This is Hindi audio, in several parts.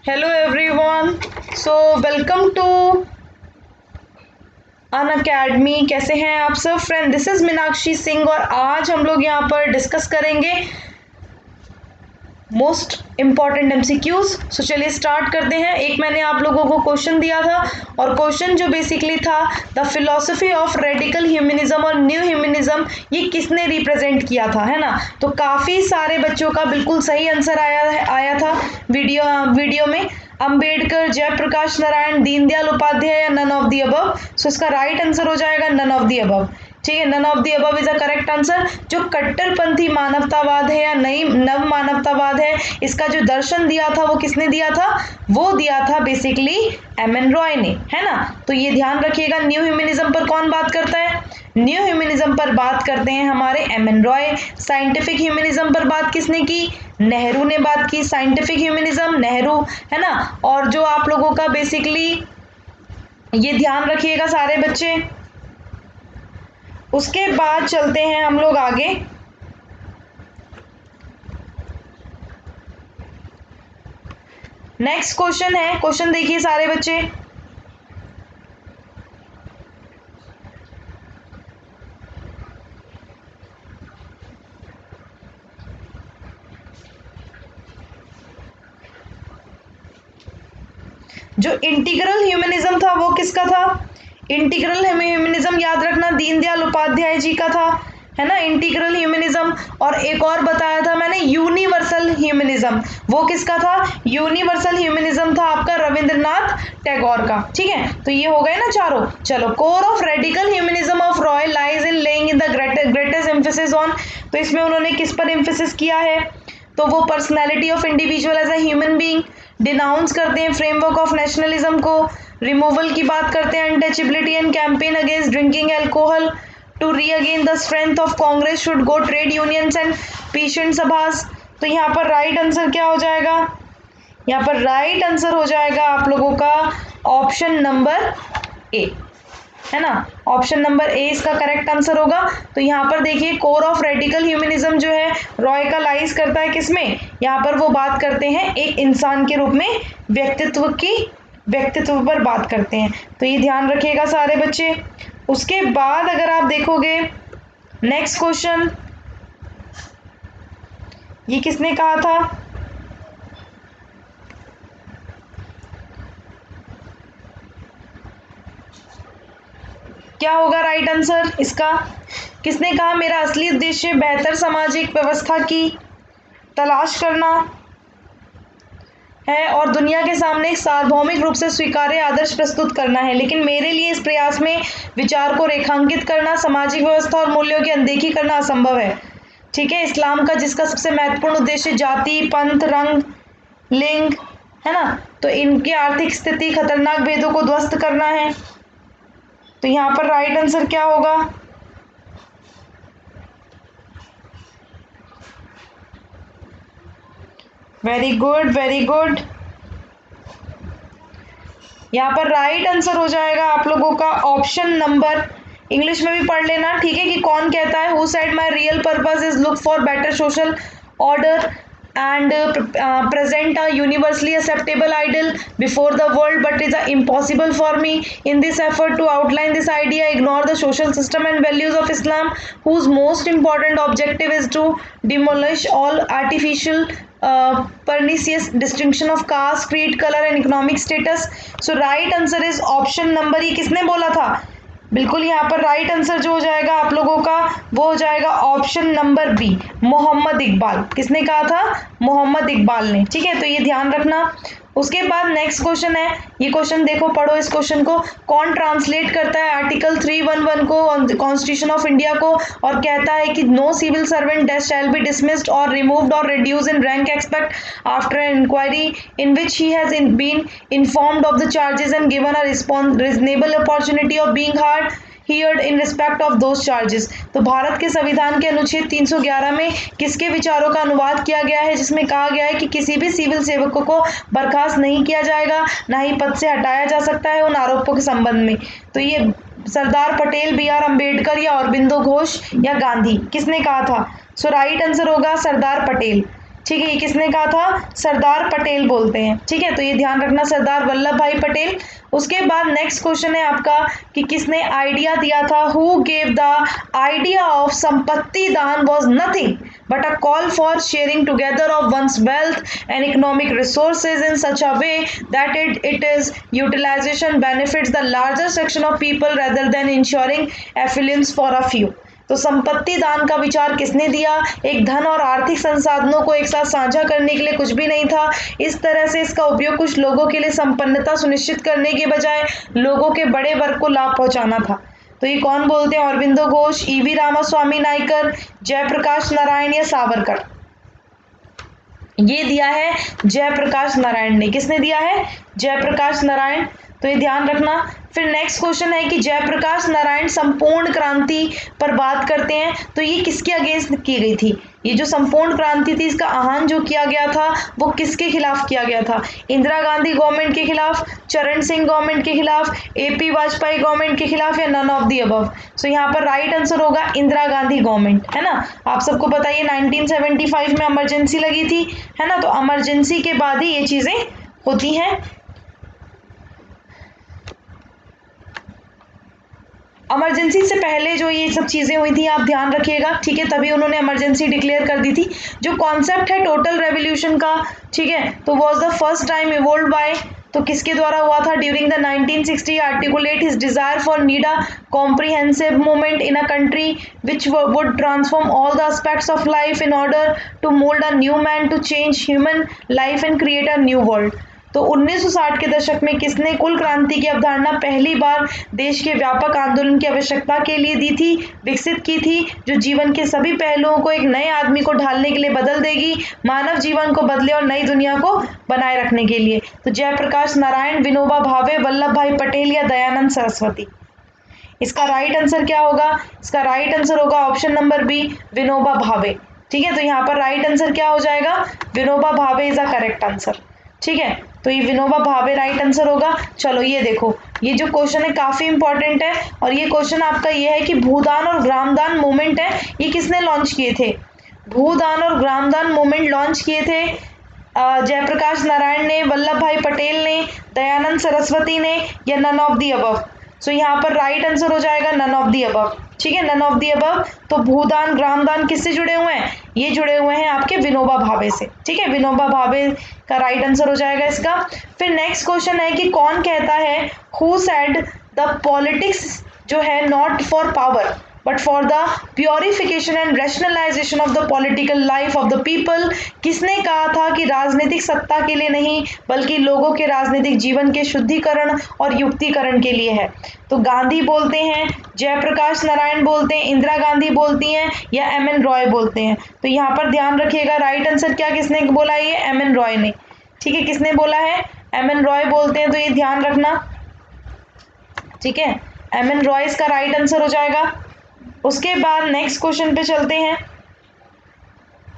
Hello everyone. So welcome to Unacademy. कैसे हैं आप सब friend? This is Meenakshi Singh और आज हम लोग यहाँ पर डिस्कस करेंगे मोस्ट इम्पॉर्टेंट एमसीक्यूज। सो चलिए स्टार्ट करते हैं। एक मैंने आप लोगों को क्वेश्चन दिया था और क्वेश्चन जो बेसिकली था, the philosophy of radical humanism और न्यू ह्यूमनिज्म ये किसने रिप्रेजेंट किया था, है ना? तो काफ़ी सारे बच्चों का बिल्कुल सही आंसर आया था वीडियो में। अंबेडकर, जयप्रकाश नारायण, दीनदयाल उपाध्याय या नन ऑफ दी अबव। सो इसका राइट आंसर हो जाएगा नन ऑफ दी अबव। ठीक है, none of the above is a correct answer. जो कट्टरपंथी मानवतावाद है या नई नव मानवतावाद है, इसका जो दर्शन दिया था वो किसने दिया था? वो दिया था बेसिकली एमएन रॉय ने, है ना? तो ये ध्यान रखिएगा। न्यू ह्यूमनिज्म पर कौन बात करता है? न्यू ह्यूमनिज्म पर बात करते हैं हमारे एमएन रॉय। साइंटिफिक ह्यूमनिज्म पर बात किसने की? नेहरू ने बात की। साइंटिफिक ह्यूमनिज्म नेहरू, है ना? और जो आप लोगों का बेसिकली ये ध्यान रखिएगा सारे बच्चे। उसके बाद चलते हैं हम लोग आगे। नेक्स्ट क्वेश्चन है, क्वेश्चन देखिए सारे बच्चे। जो इंटीग्रल ह्यूमनिज्म था वो किसका था? इंटीग्रल ह्यूमनिज्म याद रखना दीनदयाल उपाध्याय जी का था, है ना? Integral humanism. और एक और बताया था मैंने यूनिवर्सल ह्यूमनिज्म, वो किसका था? यूनिवर्सल ह्यूमनिज्म था आपका रविंद्रनाथ टैगोर का। ठीक है, तो ये हो गए ना चारों। चलो, core of radical humanism of Roy lies in laying in the greatest emphasis on. तो इसमें उन्होंने किस पर एम्फेसिस किया है? तो वो personality of individual as a human being, denounce करते हैं फ्रेमवर्क ऑफ नेशनलिज्म को, रिमूवल की बात करते हैं, untouchability and campaign against drinking alcohol, to regain the strength of Congress should go trade unions and patient सभास। तो यहाँ पर राइट आंसर क्या हो जाएगा? यहाँ पर राइट आंसर हो जाएगा आप लोगों का ऑप्शन नंबर ए, है ना? ऑप्शन नंबर ए इसका करेक्ट आंसर होगा। तो यहाँ पर देखिए, कोर ऑफ रेडिकल ह्यूमनिज्म जो है रॉय का लाइज करता है किसमें? यहाँ पर वो बात करते हैं एक इंसान के रूप में, व्यक्तित्व पर बात करते हैं। तो ये ध्यान रखिएगा सारे बच्चे। उसके बाद अगर आप देखोगे नेक्स्ट क्वेश्चन, ये किसने कहा था? क्या होगा राइट आंसर इसका? किसने कहा मेरा असली उद्देश्य बेहतर सामाजिक व्यवस्था की तलाश करना है और दुनिया के सामने एक सार्वभौमिक रूप से स्वीकार्य आदर्श प्रस्तुत करना है, लेकिन मेरे लिए इस प्रयास में विचार को रेखांकित करना, सामाजिक व्यवस्था और मूल्यों की अनदेखी करना असंभव है। ठीक है, इस्लाम का जिसका सबसे महत्वपूर्ण उद्देश्य जाति, पंथ, रंग, लिंग, है ना? तो इनकी आर्थिक स्थिति, खतरनाक भेदों को ध्वस्त करना है। तो यहाँ पर राइट आंसर क्या होगा? Very good, very good. यहाँ पर राइट आंसर हो जाएगा आप लोगों का ऑप्शन नंबर, इंग्लिश में भी पढ़ लेना, ठीक है? कि कौन कहता है, who said my real purpose is look for better social order and present a universally acceptable ideal before the world, but is impossible for me in this effort to outline this idea ignore the social system and values of Islam, whose most important objective is to demolish all artificial pernicious distinction of caste, creed, color and economic status. So right answer is option number, ये किसने बोला था? बिल्कुल यहाँ पर राइट आंसर जो हो जाएगा आप लोगों का वो हो जाएगा option number B, Mohammad Iqbal. किसने कहा था? मोहम्मद इकबाल ने। ठीक है, तो ये ध्यान रखना। उसके बाद नेक्स्ट क्वेश्चन है, ये क्वेश्चन देखो, पढ़ो इस क्वेश्चन को। कौन ट्रांसलेट करता है आर्टिकल 311 को, कॉन्स्टिट्यूशन ऑफ इंडिया को, और कहता है कि no civil servant shall be dismissed और रिमूव्ड और reduce in rank expect after an inquiry in which he has been informed of the charges and given a reasonable opportunity of being hard heard in respect of those charges. तो भारत के संविधान के अनुच्छेद 311 में किसके विचारों का अनुवाद किया गया है, जिसमें कहा गया है कि किसी भी सिविल सेवकों को बर्खास्त नहीं किया जाएगा, ना ही पद से हटाया जा सकता है उन आरोपों के संबंध में? तो ये सरदार पटेल, बी आर अम्बेडकर या अरबिंदो घोष या गांधी, किसने कहा था? सो राइट आंसर होगा सरदार पटेल। ठीक है, ये किसने कहा था? सरदार पटेल बोलते हैं। ठीक है, तो ये ध्यान रखना, सरदार वल्लभ भाई पटेल। उसके बाद नेक्स्ट क्वेश्चन है आपका कि किसने आइडिया दिया था? Who gave the idea of Sampatti Daan was nothing but a call for sharing together of one's wealth and economic resources in such a way that it is utilization benefits the larger section of people rather than ensuring affluence for a few. तो संपत्ति दान का विचार किसने दिया? एक धन और आर्थिक संसाधनों को एक साथ साझा करने के लिए कुछ भी नहीं था। इस तरह से इसका उपयोग कुछ लोगों के लिए संपन्नता सुनिश्चित करने के बजाय लोगों के बड़े वर्ग को लाभ पहुंचाना था। तो ये कौन बोलते हैं? अरविंदो घोष, ईवी रामास्वामी नायकर, जयप्रकाश नारायण या सावरकर? ये दिया है जयप्रकाश नारायण ने। किसने दिया है? जयप्रकाश नारायण। तो ये ध्यान रखना। फिर नेक्स्ट क्वेश्चन है कि जयप्रकाश नारायण संपूर्ण क्रांति पर बात करते हैं, तो ये किसके अगेंस्ट की गई थी? ये जो संपूर्ण क्रांति थी, इसका आह्वान जो किया गया था वो किसके खिलाफ किया गया था? इंदिरा गांधी गवर्नमेंट के खिलाफ, चरण सिंह गवर्नमेंट के खिलाफ, एपी वाजपेयी गवर्नमेंट के खिलाफ या नन ऑफ दी अबव? सो यहाँ पर राइट आंसर होगा इंदिरा गांधी गवर्नमेंट, है ना। आप सबको बताइए 1975 में इमरजेंसी लगी थी, है ना, तो इमरजेंसी के बाद ही ये चीजें होती हैं। इमरजेंसी से पहले जो ये सब चीज़ें हुई थी आप ध्यान रखिएगा, ठीक है, तभी उन्होंने इमरजेंसी डिक्लेयर कर दी थी। जो कॉन्सेप्ट है टोटल रेवोल्यूशन का, ठीक है, तो was the first time evolved by, तो किसके द्वारा हुआ था? During the 1960 articulate his desire for need a comprehensive movement in a country which would transform all the aspects of life in order to mould a new man to change human life and create a new world. तो 1960 के दशक में किसने कुल क्रांति की अवधारणा पहली बार देश के व्यापक आंदोलन की आवश्यकता के लिए दी थी, विकसित की थी, जो जीवन के सभी पहलुओं को एक नए आदमी को ढालने के लिए बदल देगी, मानव जीवन को बदले और नई दुनिया को बनाए रखने के लिए? तो जयप्रकाश नारायण, विनोबा भावे, वल्लभ भाई पटेल या दयानंद सरस्वती? इसका राइट आंसर क्या होगा? इसका राइट आंसर होगा option number B, Vinoba Bhave. ठीक है, तो यहाँ पर राइट आंसर क्या हो जाएगा? Vinoba Bhave is a correct answer. ठीक है, तो ये विनोबा भावे राइट आंसर होगा। चलो ये देखो, ये जो क्वेश्चन है काफी इंपॉर्टेंट है, और ये क्वेश्चन आपका ये है कि भूदान और ग्रामदान मूवमेंट है, ये किसने लॉन्च किए थे? भूदान और ग्रामदान मूवमेंट लॉन्च किए थे जयप्रकाश नारायण ने, वल्लभ भाई पटेल ने, दयानंद सरस्वती ने या नन ऑफ दी अबव? सो यहाँ पर राइट आंसर हो जाएगा नन ऑफ दी अबव। ठीक है, नन ऑफ दी अबव। तो भूदान ग्रामदान किससे जुड़े हुए हैं? ये जुड़े हुए हैं आपके विनोबा भावे से। ठीक है, विनोबा भावे का राइट आंसर हो जाएगा इसका। फिर नेक्स्ट क्वेश्चन है कि कौन कहता है हु सेड द पॉलिटिक्स जो है not for power but for the purification and rationalisation of the political life of the people? किसने कहा था कि राजनीतिक सत्ता के लिए नहीं बल्कि लोगों के राजनीतिक जीवन के शुद्धिकरण और युक्तिकरण के लिए है? तो गांधी बोलते हैं, जयप्रकाश नारायण बोलते हैं, इंदिरा गांधी बोलती हैं या एम.एन. रॉय बोलते हैं? तो यहाँ पर ध्यान रखिएगा, राइट आंसर क्या किसने बोला? ये एम.एन. रॉय ने। ठीक है, किसने बोला है? एम.एन. रॉय बोलते हैं, तो ये ध्यान रखना। ठीक है, एम.एन. रॉय इसका राइट आंसर हो जाएगा। उसके बाद नेक्स्ट क्वेश्चन पे चलते हैं।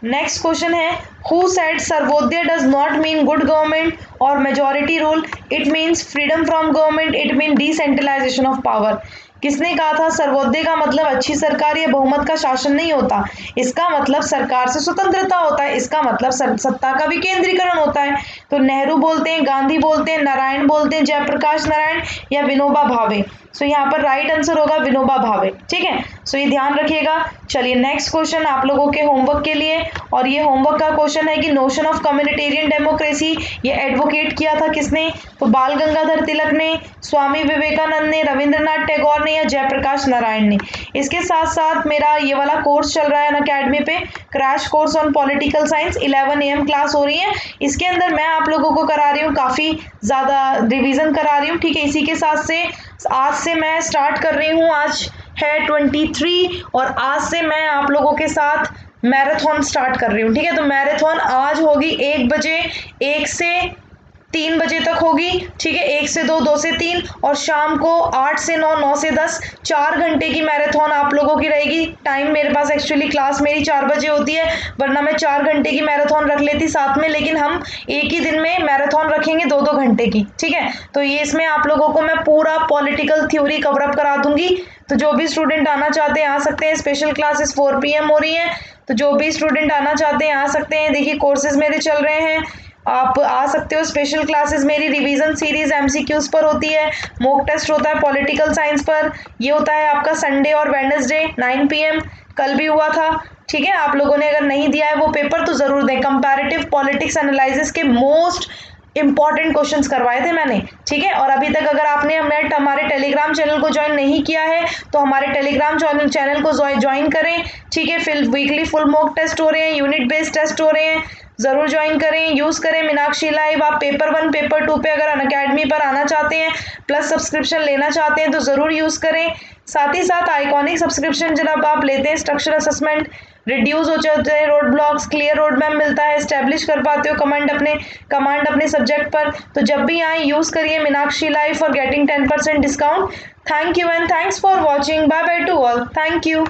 नेक्स्ट क्वेश्चन है who said Sarvodaya does not mean good government और majority rule, it means freedom from government, it mean decentralisation of power? किसने कहा था सर्वोदय का मतलब अच्छी सरकार या बहुमत का शासन नहीं होता, इसका मतलब सरकार से स्वतंत्रता होता है, इसका मतलब सत्ता का विकेंद्रीकरण होता है? तो नेहरू बोलते हैं, गांधी बोलते हैं, नारायण बोलते हैं, जयप्रकाश नारायण या विनोबा भावे? सो यहाँ पर राइट आंसर होगा विनोबा भावे। ठीक है, सो ये ध्यान रखिएगा। चलिए नेक्स्ट क्वेश्चन आप लोगों के होमवर्क के लिए, और ये होमवर्क का क्वेश्चन है कि नोशन ऑफ कम्युनिटेरियन डेमोक्रेसी ये एडवोकेट किया था किसने? तो बाल गंगाधर तिलक ने, स्वामी विवेकानंद ने, रविंद्रनाथ टैगोर ने या जयप्रकाश नारायण ने? इसके साथ साथ मेरा ये वाला कोर्स चल रहा है अनअकैडमी पे, crash course on political science, 11 AM class हो रही है। इसके अंदर मैं आप लोगों को करा रही हूँ, काफ़ी ज़्यादा रिवीजन करा रही हूँ। ठीक है, इसी के साथ से आज से मैं स्टार्ट कर रही हूँ, आज है 23 और आज से मैं आप लोगों के साथ मैराथन स्टार्ट कर रही हूँ। ठीक है, तो मैराथन आज होगी 1 बजे, 1 से 3 बजे तक होगी। ठीक है, 1 से 2, 2 से 3, और शाम को 8 से 9, 9 से 10, 4 घंटे की मैराथन आप लोगों की रहेगी। टाइम मेरे पास एक्चुअली क्लास मेरी 4 बजे होती है, वरना मैं 4 घंटे की मैराथन रख लेती साथ में, लेकिन हम एक ही दिन में मैराथन रखेंगे 2-2 घंटे की। ठीक है, तो ये इसमें आप लोगों को मैं पूरा पॉलिटिकल थ्योरी कवरअप करा दूंगी। तो जो भी स्टूडेंट आना चाहते हैं आ सकते हैं। स्पेशल क्लासेस 4 PM हो रही हैं, तो जो भी स्टूडेंट आना चाहते हैं आ सकते हैं। देखिए कोर्सेज मेरे चल रहे हैं, आप आ सकते हो। स्पेशल क्लासेस मेरी रिवीजन सीरीज एमसीक्यूज पर होती है, मॉक टेस्ट होता है पॉलिटिकल साइंस पर, ये होता है आपका संडे और वेडनेसडे 9 PM, कल भी हुआ था। ठीक है, आप लोगों ने अगर नहीं दिया है वो पेपर तो ज़रूर दें। कंपैरेटिव पॉलिटिक्स एनालिसिस के मोस्ट इंपॉर्टेंट क्वेश्चंस करवाए थे मैंने। ठीक है, और अभी तक अगर आपने हमारे टेलीग्राम चैनल को ज्वाइन नहीं किया है तो हमारे टेलीग्राम चैनल को ज्वाइन करें। ठीक है, फिर वीकली फुल मॉक टेस्ट हो रहे हैं, यूनिट बेस्ड टेस्ट हो रहे हैं, ज़रूर ज्वाइन करें, यूज़ करें मीनाक्षी लाइव। आप पेपर 1 पेपर 2 पे अगर अनअकैडमी पर आना चाहते हैं प्लस सब्सक्रिप्शन लेना चाहते हैं तो ज़रूर यूज़ करें। साथ ही साथ आइकॉनिक सब्सक्रिप्शन जब आप लेते हैं स्ट्रक्चर असेसमेंट रिड्यूस हो जाते हैं, road blocks clear road map मिलता है, एस्टेब्लिश कर पाते हो कमांड अपने सब्जेक्ट पर। तो जब भी आए यूज़ करिए Meenakshi live for getting 10% discount. Thank you and thanks for watching. Bye bye to all. Thank you.